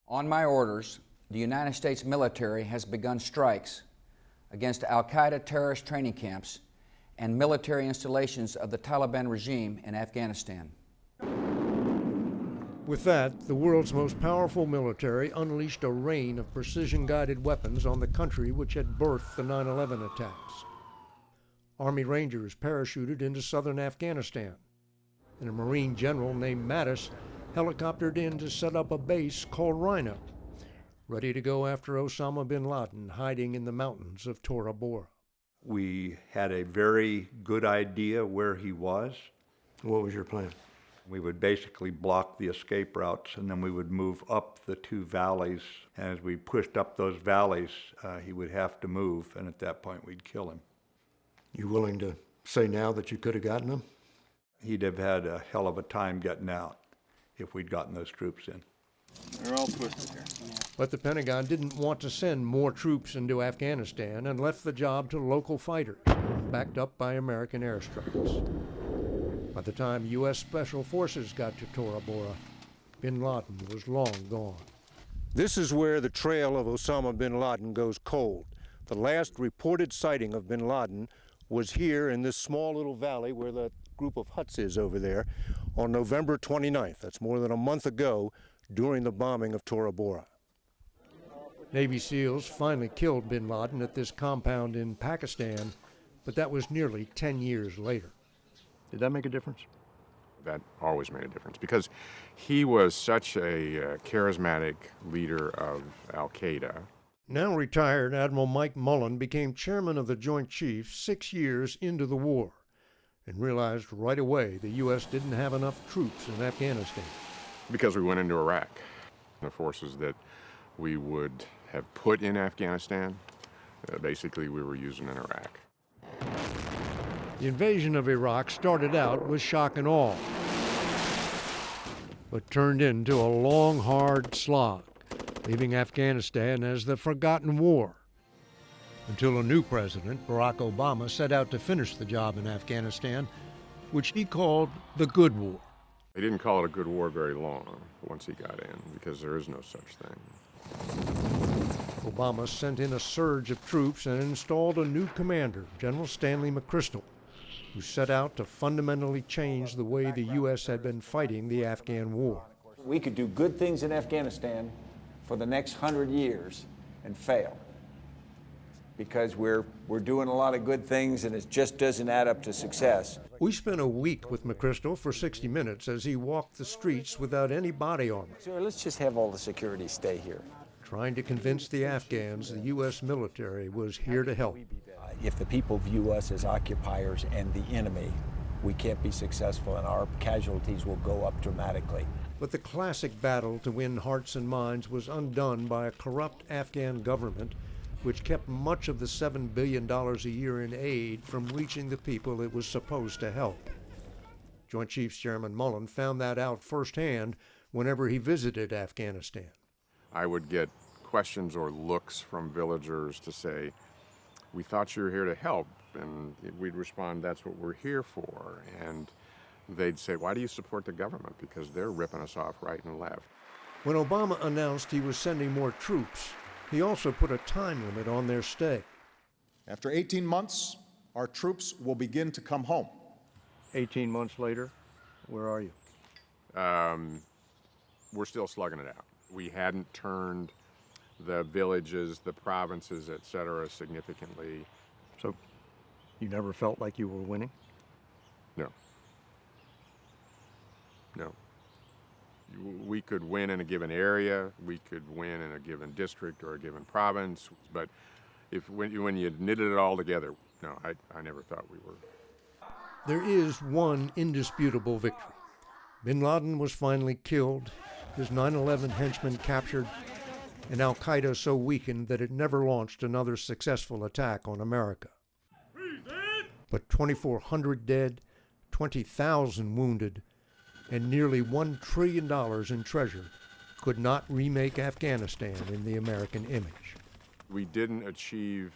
On my orders, the United States military has begun strikes against Al-Qaeda terrorist training camps and military installations of the Taliban regime in Afghanistan. With that, the world's most powerful military unleashed a rain of precision-guided weapons on the country which had birthed the 9/11 attacks. Army Rangers parachuted into southern Afghanistan, and a Marine general named Mattis helicoptered in to set up a base called Rhino, ready to go after Osama bin Laden hiding in the mountains of Tora Bora. We had a very good idea where he was. What was your plan? We would basically block the escape routes, and then we would move up the two valleys. And as we pushed up those valleys, he would have to move, and at that point we'd kill him. You willing to say now that you could have gotten him? He'd have had a hell of a time getting out if we'd gotten those troops in. They're all twisted here. But the Pentagon didn't want to send more troops into Afghanistan and left the job to local fighters, backed up by American airstrikes. By the time U.S. Special Forces got to Tora Bora, bin Laden was long gone. This is where the trail of Osama bin Laden goes cold. The last reported sighting of bin Laden was here in this small little valley where the group of huts is over there on November 29th. That's more than a month ago during the bombing of Tora Bora. Navy SEALs finally killed bin Laden at this compound in Pakistan, but that was nearly 10 years later. Did that make a difference? That always made a difference because he was such a charismatic leader of Al-Qaeda. Now retired Admiral Mike Mullen became chairman of the Joint Chiefs 6 years into the war and realized right away the U.S. didn't have enough troops in Afghanistan. Because we went into Iraq. The forces that we would have put in Afghanistan, basically we were using in Iraq. The invasion of Iraq started out with shock and awe, but turned into a long, hard slog, leaving Afghanistan as the forgotten war, until a new president, Barack Obama, set out to finish the job in Afghanistan, which he called the Good War. He didn't call it a good war very long once he got in, because there is no such thing. Obama sent in a surge of troops and installed a new commander, General Stanley McChrystal, who set out to fundamentally change the way the U.S. had been fighting the Afghan war. We could do good things in Afghanistan for the next 100 years and fail, because we're doing a lot of good things and it just doesn't add up to success. We spent a week with McChrystal for 60 minutes as he walked the streets without any body armor. So let's just have all the security stay here. Trying to convince the Afghans the U.S. military was here to help. If the people view us as occupiers and the enemy, we can't be successful and our casualties will go up dramatically. But the classic battle to win hearts and minds was undone by a corrupt Afghan government which kept much of the $7 billion a year in aid from reaching the people it was supposed to help. Joint Chiefs Chairman Mullen found that out firsthand whenever he visited Afghanistan. I would get questions or looks from villagers to say, "We thought you were here to help," and we'd respond, "That's what we're here for." And they'd say, "Why do you support the government? Because they're ripping us off right and left." When Obama announced he was sending more troops, he also put a time limit on their stay. After 18 months, our troops will begin to come home. 18 months later, where are you? We're still slugging it out. We hadn't turned the villages, the provinces, et cetera, significantly. So you never felt like you were winning? No. No. We could win in a given area, we could win in a given district or a given province, but when you knitted it all together, no, I never thought we were. There is one indisputable victory. Bin Laden was finally killed, his 9/11 henchmen captured, and Al-Qaeda so weakened that it never launched another successful attack on America. But 2,400 dead, 20,000 wounded, and nearly $1 trillion in treasure could not remake Afghanistan in the American image. We didn't achieve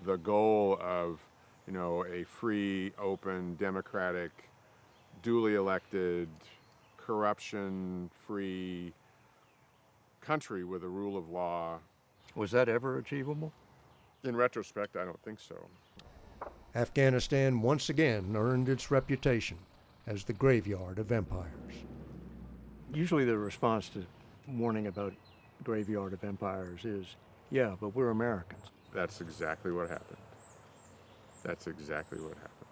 the goal of, a free, open, democratic, duly elected, corruption-free country with a rule of law. Was that ever achievable? In retrospect, I don't think so. Afghanistan once again earned its reputation as the graveyard of empires. Usually the response to warning about graveyard of empires is, yeah, but we're Americans. That's exactly what happened. That's exactly what happened.